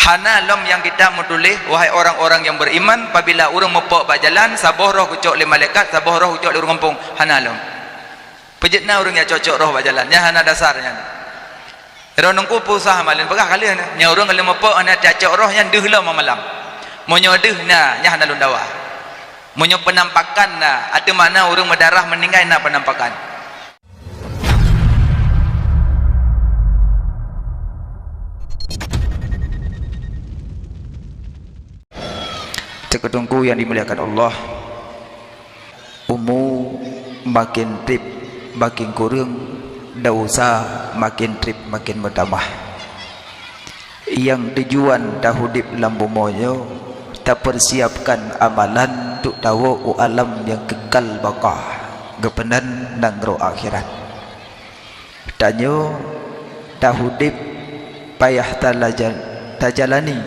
Hanalom yang kita menulis, wahai orang-orang yang beriman, apabila urang mepok bak jalan, sabuh roh kucuk le malaikat, sabuh roh kucuk le urang kampung. Hanalom. Pejitna urang yang cocok roh bak jalan. Nya hana dasarnya. Ro nungku pusah malin pegah kali nya urang kalau mepok ana cocok roh yang deuh lah malam. Monyo deuh na nya hana lundawa. Monyo penampakan na ate mana urang mendarah meninggal na penampakan. Ketungku yang dimuliakan Allah, umur makin trip makin kurang, dosa makin trip makin bertambah. Yang tujuan dah hidup dalam bumoyo tak persiapkan amalan untuk tahu alam yang kekal bakah gepenan dan roh akhirat. Tanyo dah hidup payah tajalani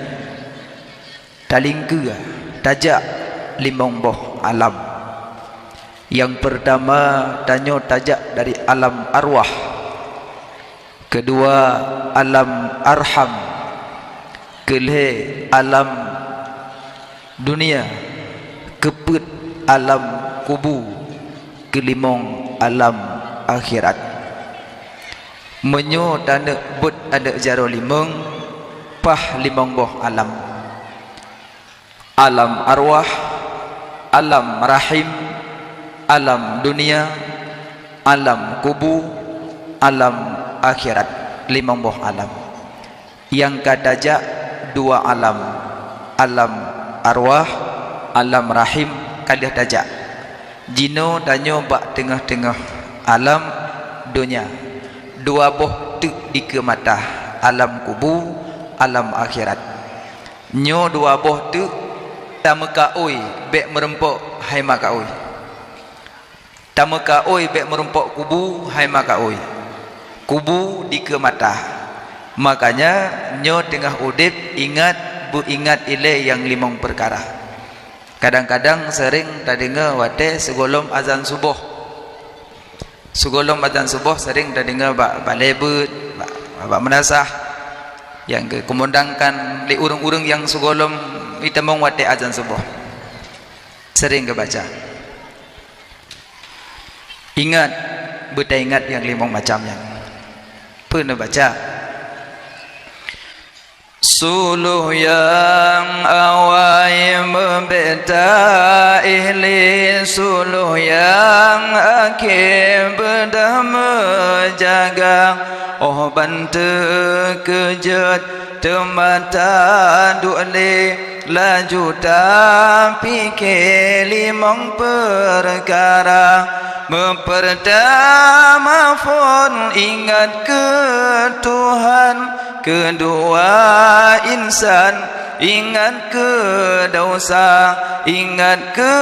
talingga tajak limong boh alam. Yang pertama tanyo tajak dari alam arwah, kedua alam arham, kelih alam dunia, keput alam kubu, kelimong alam akhirat. Menyo tanda but ada jaro limong pah limong boh alam. Alam arwah, alam rahim, alam dunia, alam kubu, alam akhirat. Limang buah alam. Yang kadajak dua alam, alam arwah, alam rahim, kadah tajak. Jino danyo bak tengah-tengah alam dunia. Dua buah tu di ke mata, alam kubu, alam akhirat. Nyo dua buah tu tamaka oi bek merempok hai maka oi. Tamaka oi bek merempok kubu hai maka oi. Kubu di ke mata. Makanya nyo tengah udip ingat bu ingat ile yang limang perkara. Kadang-kadang sering tak dengar wate segolom azan subuh. Segolom azan subuh sering tak dengar bak lebet, bak menasah yang kumandangkan li urang-urang yang segolom itamong wate azan subuh. Sering ke baca. Ingat, beta ingat yang limang macamnya. Pernah baca. Suluh yang awai membeta ihli, suluh yang akhir bedah menjaga. Oh bantu kejut temata du'li laju fikir limang perkara. Pertama pun ingat ke Tuhan, kedua insan ingat ke dosa, ingat ke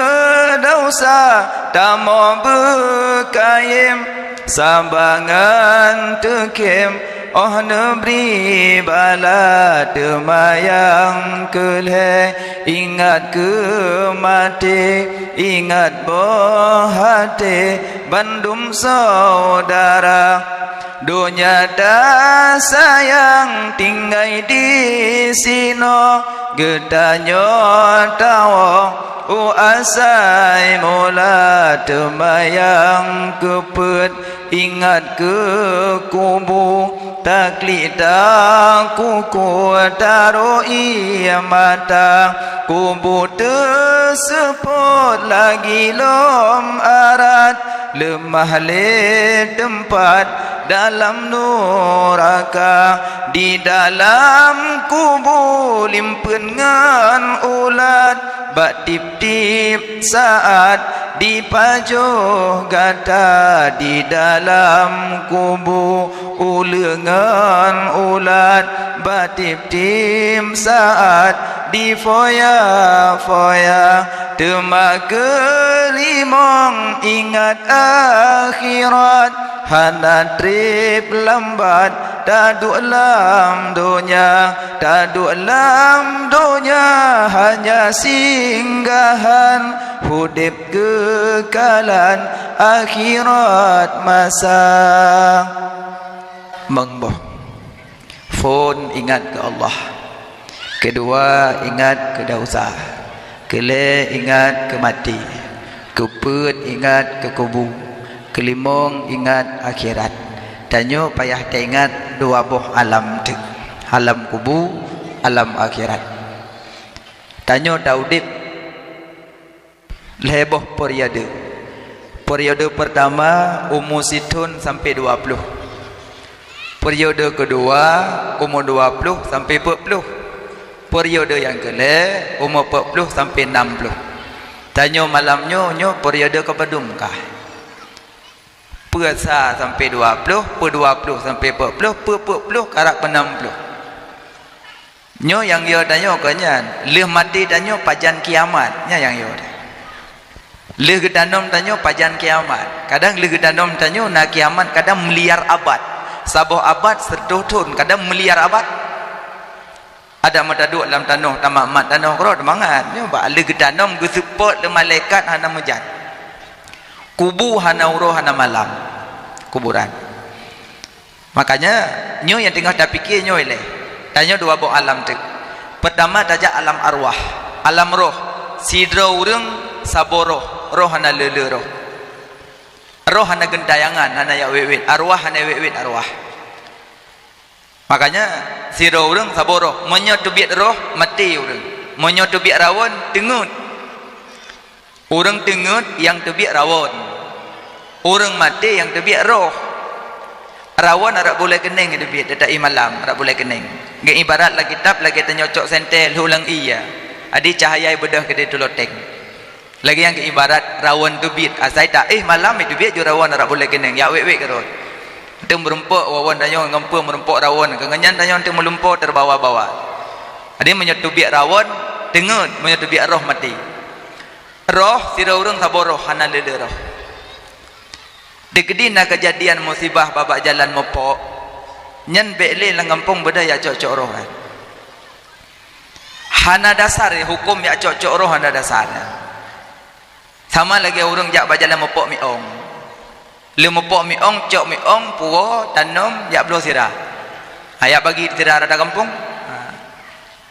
dosa tak mau berkaim sabangan tekim. Oh neberi bala demayang keleh, ingat ke mati, ingat boh hati bandum saudara. Dunia dah sayang tinggal di sino, gedanyo tawo asai mula demayang keput. Ingat ke kubu taklita kuku taruh ia mata. Kubu tersebut lagi lom arat, lemah le tempat dalam neraka. Di dalam kubu limpun ngan ulat, bak tip-tip saat dipajuh gata. Di dalam kubu ulengan ulat, bak tip-tip saat di foya-foya. Demak kelimong ingat akhirat, hana trip lambat taduk lam dunia. Taduk lam dunia hanya singgahan, hudip kekalan akhirat masa. Mengboh phone ingat ke Allah, Kedua, ingat ke dosa. Kele, ingat ke mati. Keput, ingat ke kubur. Kelimong, ingat akhirat. Tanyo payah teringat dua buah alam tu. Alam kubur, alam akhirat. Tanyo daudip leboh periode. Periode pertama umur situn sampai 20. Periode kedua umur 20 sampai 40. Periode yang kedua umur 40 sampai 60. Tanyo malamnya nyo periode kepedumkah? Puasa sampai 20, per 20 sampai 40, per 40 karak ke 60. Nyo yang yo tanyo kanyan, leh mati tanyo pajan kiamat, nya yang yo. Leh gedanom tanyo pajan kiamat. Kadang leh gedanom tanyo na kiamat kadang miliar abad. Saboh abad setutun kadang miliar abad. Ada mata duk dalam tanah tamat tanah kro mangat nyo ba leh gedanom ge support le malaikat hana mujan. Kubu hana uruh hana malam. Kuburan. Makanya nyo yang tengah dah fikir nyo ile. Tanya dua buah alam tu. Pertama tajak alam arwah, alam roh. Sidra urang saboroh, roh hana lele roh. Roh hana gentayangan, hana ya wewet, arwah hana wewet arwah. Makanya sidra urang saboroh, monyo tubit roh mati urang. Monyo tubit rawon tengut. Urang tengut yang tubit rawon. Urang mati yang tubit roh. Rawon arak boleh kening itu biar tak malam arak boleh kening. Nggak ibarat lah kitab lagi ternyocok sentel hulang iya. Adi cahaya bedah ke dia tuloteng. Lagi yang ibarat rawon tu biar asai tak malam itu biar ju rawon arak boleh kening. Ya wek kerot. Tem merempok wawan tanyo ngempu merempok rawon. Kengenyan tanyo tem melumpo terbawa-bawa. Adi menyetu biar rawon tengut menyetu biar roh mati. Roh sira urang saboroh hana lele roh. Dikdina kejadian musibah babak jalan mopok nyen bekle lang kampung bedaya cocok roh kan. Hana dasar hukum ya cocok roh hana dasar. Sama lagi orang jak bajalan mopok miong. Le mopok miong cok miong puo tanom ya blo sirah. Ayak bagi sirah rada kampung.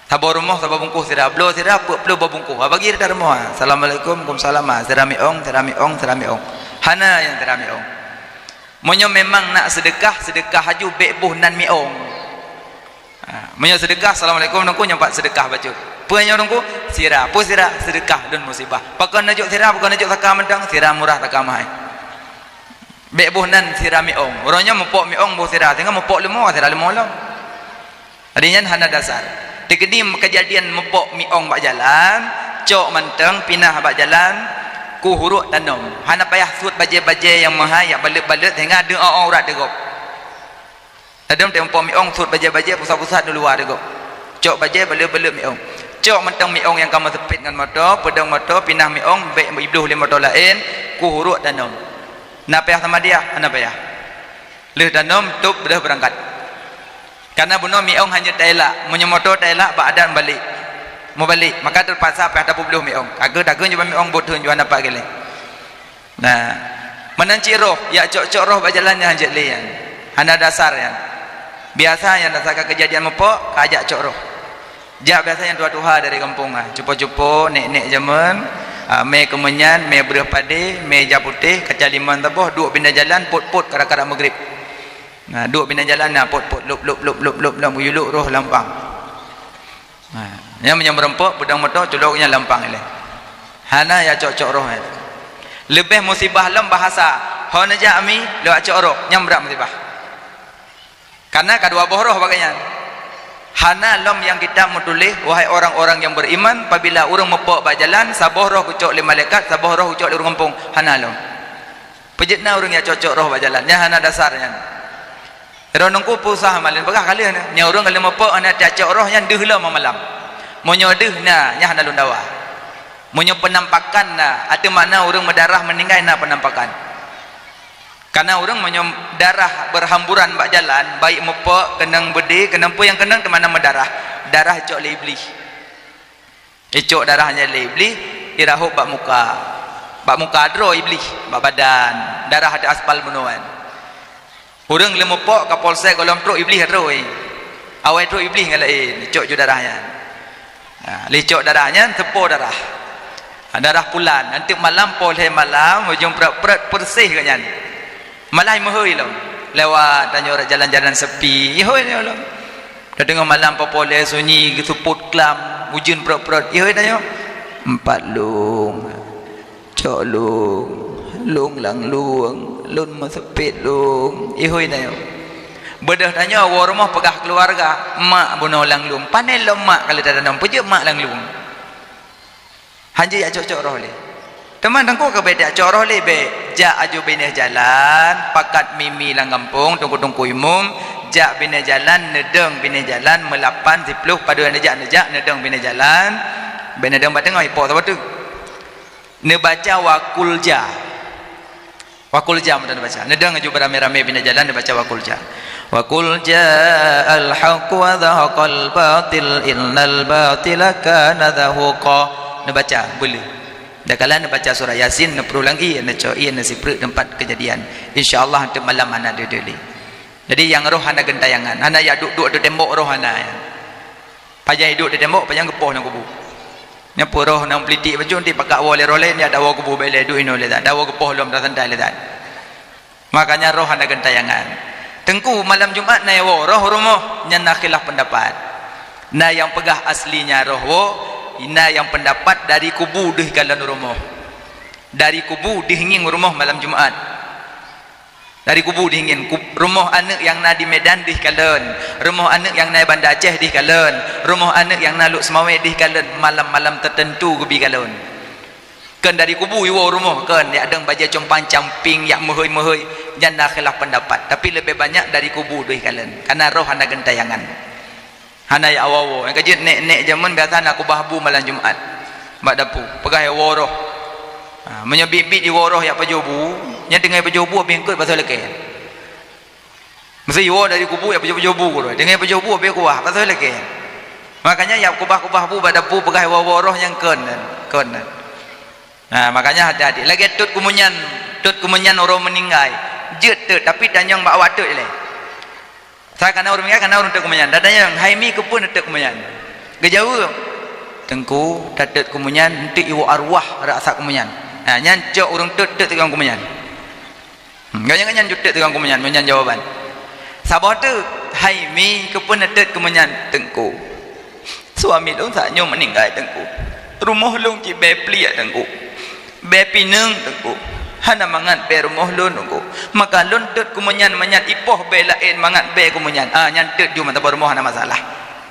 Sabar rumah sabar bungkus sirah blo sirah blo babungkus. Bagi rada rumah. Assalamualaikum waalaikumsalam. Sirah miong, sirah miong, sirah miong. Hana yang teramiong. Monyo memang nak sedekah, sedekah haju bekbuh nan miong. Monyo sedekah, assalamualaikum nungku nyampak sedekah baju. Punya nungku sirah, pu sirah sedekah dan musibah. Pakai najuk sirah, pakai najuk takam mendang sirah murah takam hai. Bekbuh nan sirah miong. Orangnya mepok miong buh sirah, tengah mepok lemo sirah lemo lah. Adanya hana dasar. Dikedi kejadian mepok miong bak jalan, cok menteng pinah bak jalan. Ku huruk tanam hana payah sut baje-baje yang mahal yang balut-balut hingga ada orang urat degop. Tadam tempo miong sut baje-baje pusat-pusat di luar degop. Cok baje balut-balut miong. Cok mentang miong yang kamu sepit dengan motor, pedang motor pinah miong baik ibluh le motor lain, ku huruk tanam. Na payah sama dia, hana payah. Le tanam tup dah berangkat. Karena bunuh miong hanya tailak, munyo motor tailak badan balik. Mau balik maka terpaksa apa ada puluh miong agak dagang juga miong bodoh jual apa gile. Nah menanci roh ya cok roh berjalannya hanjat lian hana dasar ya biasa yang dasar kejadian mepok kajak cok roh jak biasa yang tua-tua dari kampung cupo-cupo nek-nek zaman me kemenyan me berah pade me japutih kecaliman taboh duk pindah jalan pot-pot kara-kara maghrib. Nah duk pindah jalan nah pot-pot lup yuluk roh lampang. Yang menyemberempok pedang motor culuknya lampang ile. Hana ya cocok roh. Lebih musibah lem bahasa. Hona jami lewat cocok roh nyambrak musibah. Karena kedua boh roh bagainya. Hana lem yang kita menulis wahai orang-orang yang beriman apabila urang mepok berjalan saboh roh kucuk le malaikat saboh roh kucuk le urang kampung hana lem. Pejitna urang ya cocok roh berjalannya hana dasarnya. Ero nungku pusah malin begah kali nya urang kali mepok ana cocok roh yang deuh malam. Monyo deuh na nya hana lundawa. Monyo penampakan na ada mana orang mendarah meninggal na penampakan. Karena orang monyo darah berhamburan bak jalan baik mepok kenang bede kenang pu yang kenang di mana mendarah. Darah cok le iblis. Ecok darahnya le iblis irahuk bak muka. Bak muka dro iblis bak badan. Darah ada aspal menuan. Orang le mepok ke polsek golong tro iblis tro. Awai tro iblis ngalain cok ju darahnya. licok darahnya tepur darah, darah pulan nanti malam poleh malam ujung perat bersih kanyan malah mohoi lo lewat tanya orang jalan-jalan sepi ihoi lo dah dengar malam poleh sunyi tuput kelam ujung perat ihoi tanya 4 lung cok lung lang lung lun masepit lung ihoi tanya bedah tanya awak rumah pegah keluarga mak bunuh lang lung panel lo mak kalau tak ada pujuk mak lang lung hanya ya cocok roh le teman tangku ke beda cocok roh le be ja aju bina jalan pakat mimi lang kampung tungku umum ja bina jalan nedeng bina jalan melapan 10 padu nejak nedeng bina jalan bina nedeng bateng ipo apa tu ne baca wakulja mudah baca nedeng aju beramai-ramai bina jalan ne baca wakulja وَقُلْ جَاءَ الْحَقُّ وَذَهَقَ الْبَاطِلُ إِنَّ الْبَاطِلَ كَانَ زَهُوقًا. Nak baca boleh. Dah kala nak baca surah Yasin nak berulang nak coi nak sipret tempat kejadian. Insya-Allah nanti malam anak dia deli. Jadi yang roh anak gentayangan, anak ya duduk di tembok roh anak. Pajang duduk di tembok, pajang gepoh nang kubu. Napa roh nang pelitik baju nanti pakak wale roh lain dia ada kubu bele duk ino le dak. Dawa gepoh lom dah sandai le dak. Makanya roh anak gentayangan. Tengku malam Jumat na roh rumah nya nak khilaf pendapat. Na yang pegah aslinya roh ina yang pendapat dari kubu dih kalan rumah. Dari kubu dihingin rumah malam Jumat. Dari kubu dihingin rumah anak yang na di Medan dih kalan, rumah anak yang na Banda Aceh dih kalan, rumah anak yang na Luk Semawe dih kalan malam-malam tertentu gebi kalan. Kan dari kubu iwo rumah kan dia ada baca compang camping yak mohoi jangan khilaf pendapat tapi lebih banyak dari kubu doi kalen karena roh anda gentayangan hana ya awawo yang kaji nek zaman biasa nak kubahbu malam Jumat mak dapu pegah woroh menyebibit di woroh yak pajobu nya dengai pajobu bengkut pasal leke mesti iwo dari kubu yak pajobu ko dengai pajobu be kuah pasal leke makanya yak kubah-kubahbu badapu pegah woroh yang ken. Nah, makanya hati-hati. Lagi tut kemunyan orang meninggal. Jet tut tapi tanyang bawa tut le. Saya kana orang meninggal kana orang tut kemunyan. Dadanya haimi ke pun tut kemunyan. Gejauh. Tengku tut kemunyan nanti iwo arwah rasa kemunyan. Nah, nyan cok orang tut tegang kemunyan. Ganyan tut tegang kemunyan, menyan jawaban. Sabah tu haimi ke pun tut kemunyan tengku. Suami long saknyo meninggal tengku. Rumah long ki be plia tengku. Bepi neng tengku hana mangat be rumah lun tengku maka lun tut kumunyan manyan ipoh be lain mangat be kumunyan nyan tut ju mata rumah hana masalah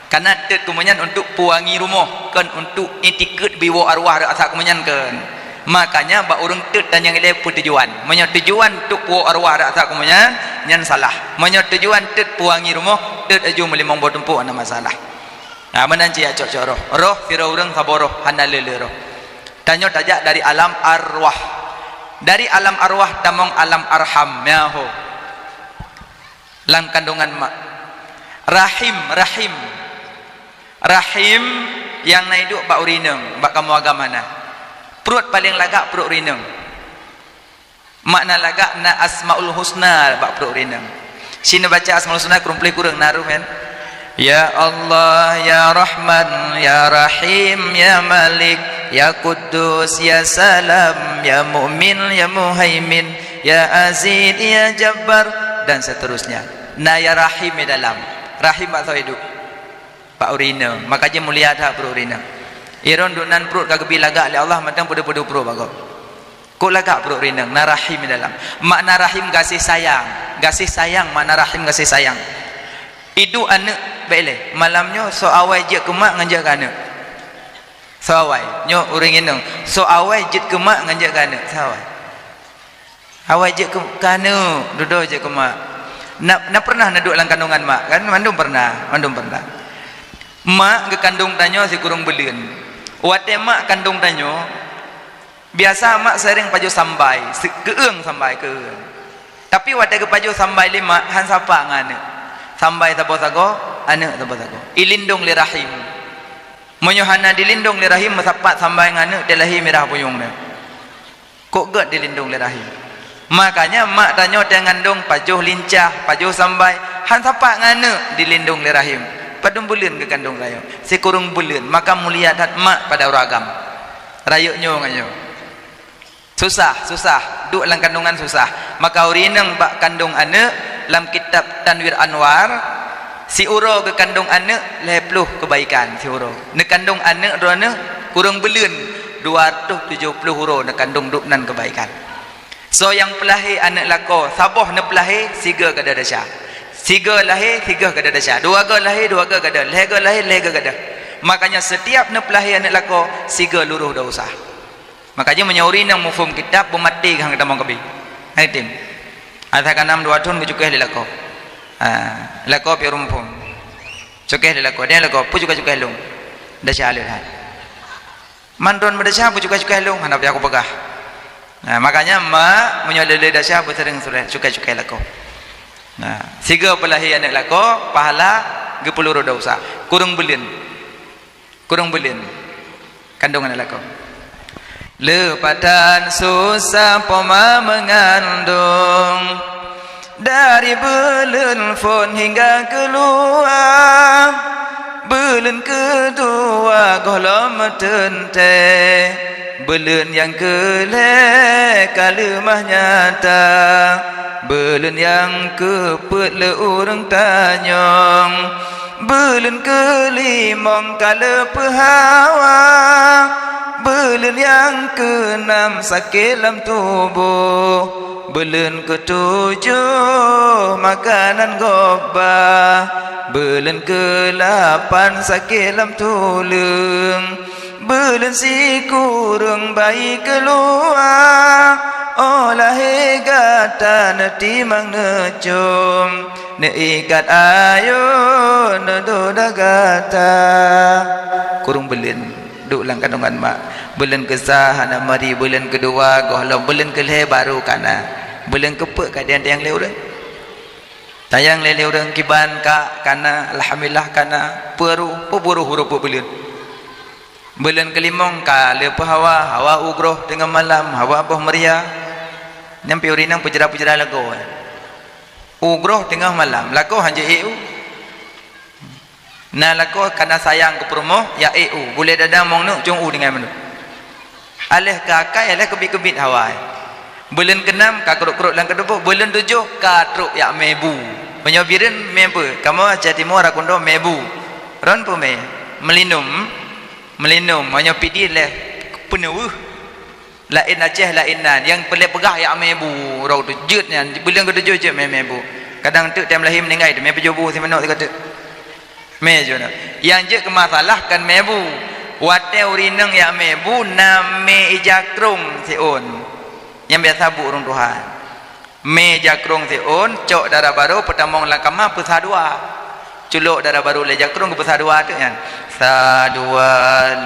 karena tut kumunyan untuk puangi rumah kan untuk itikut biwa arwah rasa kumunyan kan makanya ba urang tut dan yang ile tujuan menyo tujuan untuk puwa arwah rasa kumunyan nyan salah menyo tujuan tut puangi rumah tut aju melimang botumpu hana masalah menanci ya cocok roh sira urang saboroh hana lele roh tanya tajak dari alam arwah. Dari alam arwah tamong alam arham yaho. Lang kandungan mak. Rahim yang naiduk bak urineng, bak kamu agamana. Perut paling lagak perut urineng. Makna lagak na asmaul husna bak perut urineng. Sini baca asmaul husna kurumpli kurang naruh kan. Ya Allah ya Rahman ya Rahim ya Malik ya Quddus ya Salam ya Mu'min ya Muhaimin ya Aziz ya Jabbar dan seterusnya. Nah ya Rahim dalam Rahim atau hidup Pak urina makanya mulia dah perut urina iron dunan perut kagebi lagak oleh Allah matang pada-pada perut bagok kok lagak perut urina na Rahim dalam makna Rahim kasih sayang makna Rahim kasih sayang itu anak bele malamnya so awai je kemak ngajak anak so awai nyo uring inang so awai je kemak ngajak anak so awai je ke kana duduk je kemak nak pernah naduk lang kandungan mak kan mandum pernah mak ke kandung tanyo si kurung belian wate mak kandung tanyo biasa mak sering paju sambai keung sambai ke tapi wate ke paju sambai lima han sapa ngane sampai tapo-tago anak tapo-tago ilindung li rahim menyohana dilindung li rahim masapat sampai ngane delahi mirah puyungna kok gak dilindung li rahim makanya mak tanyo tengandung pajuh lincah pajuh sampai han sapa ngane dilindung li rahim padung bulan ke kandung rayo sekurung bulan maka mulia dat mak pada ragam rayuknya ngayo susah duk lang kandungan susah maka urinang bak kandung anak dalam kitab Tanwir Anwar si uro ke kandung anak 50 kebaikan si uro ne kandung anak rona kurang bulan 270 uro ne kandung duknan kebaikan. So yang pelahir anak lako saboh ne pelahir siga kada dasya siga lahir tiga kada dasya dua ga lahir dua ga kada lega lahir lega kada makanya setiap ne pelahir anak lako siga luruh dah usah makanya menyauri nang mufhum kitab pemati hang kita mau kebi hai tim atakan 6 2 tahun cukai lelako lako pi rumpum cukai lelako dia lako pu cukai long dasya alih hai mandon berdasya pu cukai long hendak aku pegah. Nah, makanya mak menyolele dasya bersering surat cukai lako. Nah, siga pelahir anak lako pahala 10 dosa. Kurang bulan kandung anak lako. Lepatan susah poma mengandung dari bulan fon hingga keluar bulan kedua golom tente bulan yang kalimah nyata bulan yang keput le orang tanyong bulan kelimong kala pehawa bulan yang keenam sakit dalam tubuh bulan ketujuh makanan gobah bulan ke-8 sakit dalam tulang bulan si kurung bayi keluar olah hegata netimang necum neikat ayo nedoda gata kurung bulan duk lang kandungan mak bulan kesah anak mari bulan kedua gohlo bulan keleh baru kana bulan kepek kadian yang leu dah tayang leleu dah kiban ka kana alhamdulillah kana puru huruf bulan kelimong ka le hawa ugroh tengah malam hawa boh meriah nyampe urinang pujera lagu ugroh tengah malam lagu hanje eu na lagu kana sayang ke promo ya eu boleh dadang mong nu jong u dengan menu alih kakai alih kebit hawa bulan ke-6 ka keruk-keruk lang kedua bulan 7 ka truk ya mebu penyobirin mebu kamu jadi mora kondo mebu ron pu me melinum hanya pidi leh penuh lain Aceh lainan yang pelek pegah ya mebu rau tu jutnya bulan ke-7 je mebu kadang tu tiap lahir meninggal tu mebu jobu si manok kata mejo na yang je kemasalahkan mebu wate urineng ya mebu name ijakrung siun yang biasa bu urung Tuhan me jakrung siun cok darah baru pertamong langkama pesah dua culuk darah baru le jakrung ke pesah dua tu kan sadua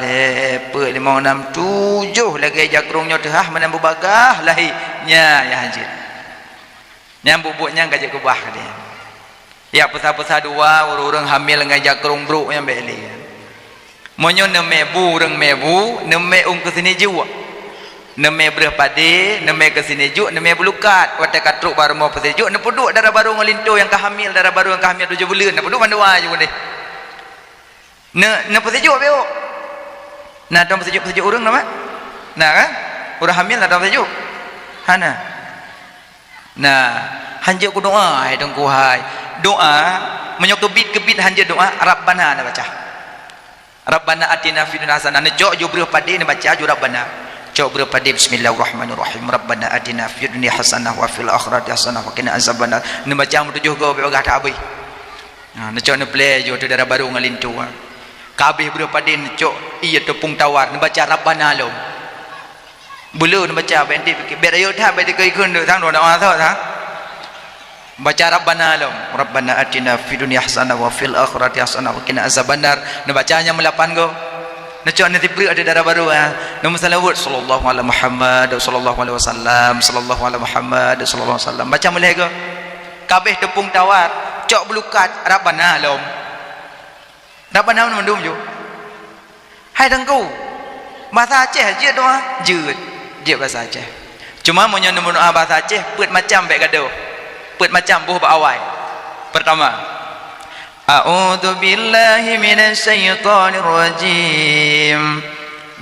lepe 5 6 7 lagi jakrungnya teh menambu bagah lahirnya ya haji nyam bubuknya gajak kubah dia ya pesah-pesah dua urang hamil dengan jakrung bruk yang beli monyo neme bureng mebu neme ke sini jiwa neme berah pade neme ke sini juk neme belukat wate katruk baru mau pesih juk ne peduk darah baru ngelinto yang kehamil darah baru yang kehamil 7 bulan ne peduk mandua juga deh ne pesih juk beo nah dong pesih juk urang nama nah kan urang hamil ada pesih juk hana nah hanjak ku doa hai dong ku hai doa menyokebit hanjak doa rabbana na baca rabbana atina fid dunya hasanah ne jok jo breh pade ne baca jo rabbana jok breh pade bismillahirrahmanirrahim rabbana atina fid dunya hasanah wa fil akhirati hasanah wa qina azabannar ne baca tujuh go begah tak habis nah ne jok ne play jo darah baru ngalintu kabeh breh pade ne jok iya tepung tawar ne baca rabbana lo bulu ne baca benti ber ayo tha be dikoi kun du thang do na tho thang baca rabbana lam rabbana atina fid dunya hasanah wa fil akhirati hasanah wa qina azabannar ne bacanya melapan go ne cok ne tipri ada darah baru nomor salawat sallallahu alaihi Muhammad sallallahu alaihi wasallam sallallahu alaihi Muhammad sallallahu alaihi wasallam baca mulai go kabeh tepung tawar cok belukat rabbana lam rabbana mendum jo hai tangku bahasa Aceh je doa je bahasa Aceh cuma munyo nombor doa bahasa Aceh put macam baik gaduh put macam buh bawai pertama A'udzu billahi minasy syaithanir rajim.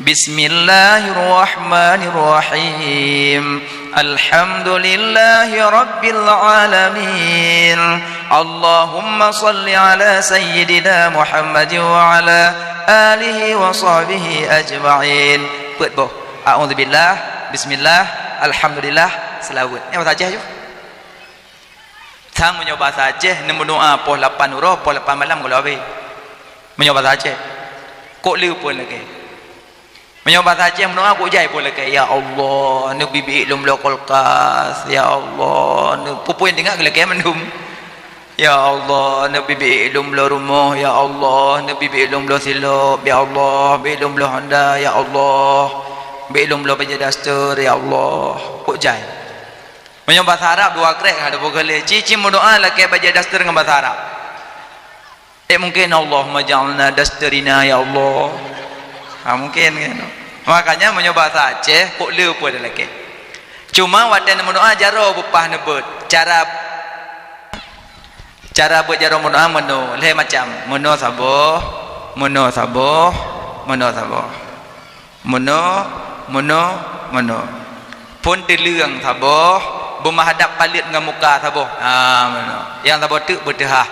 Bismillahirrahmanirrahim. Alhamdulillahi rabbil alamin. Allahumma salli ala sayyidina Muhammad wa ala alihi wa sahbihi ajma'in. Buat boh. A'udzubillah, bismillah, alhamdulillah, selawat. Ni bahasa Aceh je. Sang menyoba bahasa Aceh, nemu doa poh 8 huruf, poh 8 malam kalau habis. Menyoba bahasa Aceh. Kok liu pun lagi. Menyoba bahasa Aceh mendoa kok jai pun lagi. Ya Allah, nu bibi lum lo kolkas. Ya Allah, nu pupuin dengar lagi mendum. Ya Allah, nu bibi lum lo rumah. Ya Allah, nu bibi lum lo silap. Ya Allah, bibi lum lo Honda. Ya Allah, bibi lum lo baja daster. Ya Allah, kok jai. Menyoba bahasa Arab dua krek ada boleh. Cici mendoa lagi baja daster dengan bahasa Arab. Mungkin Allahumma ja'alna dasterina ya Allah. Mungkin kan. Makanya menyoba bahasa Aceh kok leu pun ada lagi. Cuma wadah mendoa jaro bepah nebut. Cara buat jaro mendoa meno le macam meno saboh, meno saboh, meno saboh. Meno. Pun terleung saboh, bermahadap palit dengan muka saboh. Meno. Yang saboh tu berdehah.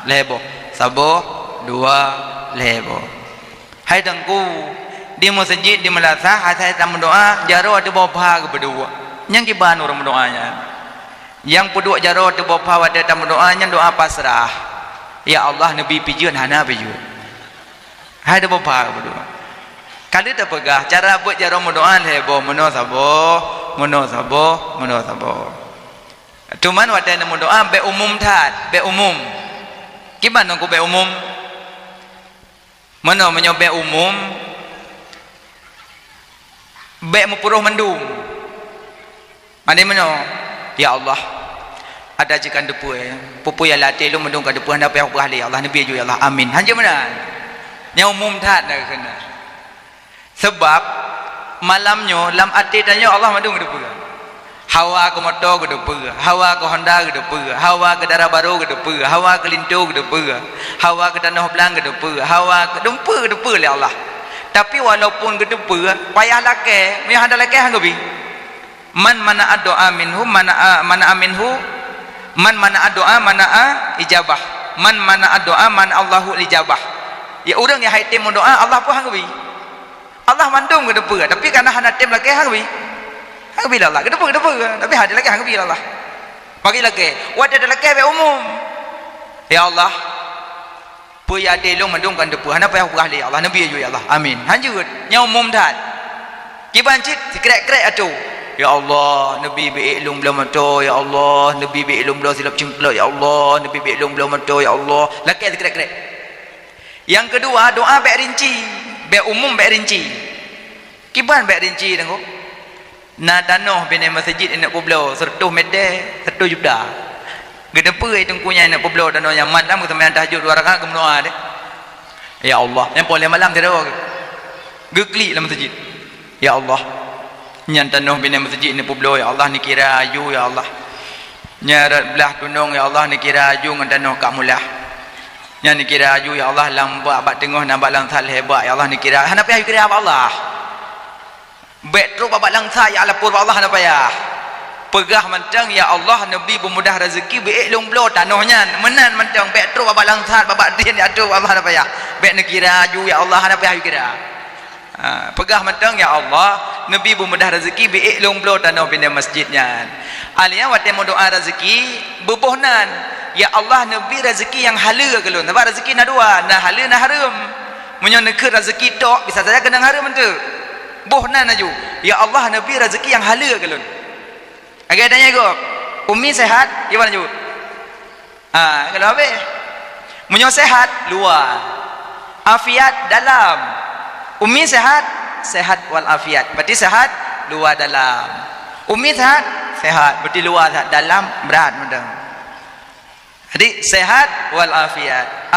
Lebo. Saboh dua lebo. Hai dengku di masjid di madrasah saya tak mendoa jaro ada bapa berdua yang kiban orang mendoanya yang peduk jaro ada bapa ada tak mendoanya doa pasrah ya Allah nabi pijun hana pijun hai ada bapa berdua kali tak pegah cara buat jaro mendoa hebo meno saboh cuman wadah mendoa be umum tat be umum kiban aku be umum mana menyobe umum baik mempuruh mendung mana ya Allah ada jikan depu pupu ya latih lu mendung ka depu handa apa ahli Allah nabi ju ya Allah amin hanja mana nya umum tat dah kena sebab malamnya lam ati tanya Allah mendung depu hawa ke motor ke depu hawa ke Honda ke depu hawa ke darah baru ke depu hawa ke lintu ke depu hawa ke tanah belang ke depu hawa ke depu le Allah tapi walaupun ke depu payah lake me handa lake hang bi man mana doa minhu mana aminhu man mana doa mana ijabah man mana doa man Allahu ijabah ya urang yang haitim doa Allah pun hang bi Allah mandung ke depu tapi karena handa tim lake hang bi hang bi Allah ke depu tapi hada lagi hang bi Allah bagi lagi wadah ada lagi be umum ya Allah pu ya de long mandungkan depu hana payah ahli Allah nabi ya Allah amin hanjut nya umum dah kiban cit krek-krek atu ya Allah nabi be ilung belum mato ya Allah nabi be ilung belum silap cingklok ya Allah nabi be ilung belum mato ya Allah lagi krek-krek yang kedua doa be rinci be umum be rinci kiban be rinci tengok na tanah bina masjid nak poblo 100 meter 100 juta gedepe tengkunya nak poblo tanah yang malam ke sembahyang tahajud 2 rakaat ke mendoa deh ya Allah yang boleh malam tiada gegli dalam masjid ya Allah nyan tanah bina masjid ni poblo ya Allah ni kira aju ya Allah nyarat belah tunung ya Allah ni kira aju dengan tanah kak mulah nyan ni kira aju ya Allah lambat abad tengah nampak langsal hebat ya Allah ni kira hana payah kira apa Allah betro babak langsa ya Allah pur Allah apa ya pegah mentang ya Allah nabi bermudah rezeki beik long blo tanahnya menan mentang betro babak langsa babak din ya tu Allah apa ya bet nekira ju ya Allah apa ya kira pegah mentang ya Allah nabi bermudah rezeki beik long blo tanah bina masjidnya alia wate mo doa rezeki bubuhnan ya Allah nabi rezeki yang halal kelun sebab rezeki na dua na halal na haram munyo nekir rezeki tok bisa saja kena haram tu bohnan aju ya Allah nabi rezeki yang halal kelun agak tanya go umi sehat gimana ju kalau habis munyo sehat luar afiat dalam umi sehat wal afiat berarti sehat luar dalam umi sehat berarti luar sehat dalam berat mudah jadi sehat wal afiat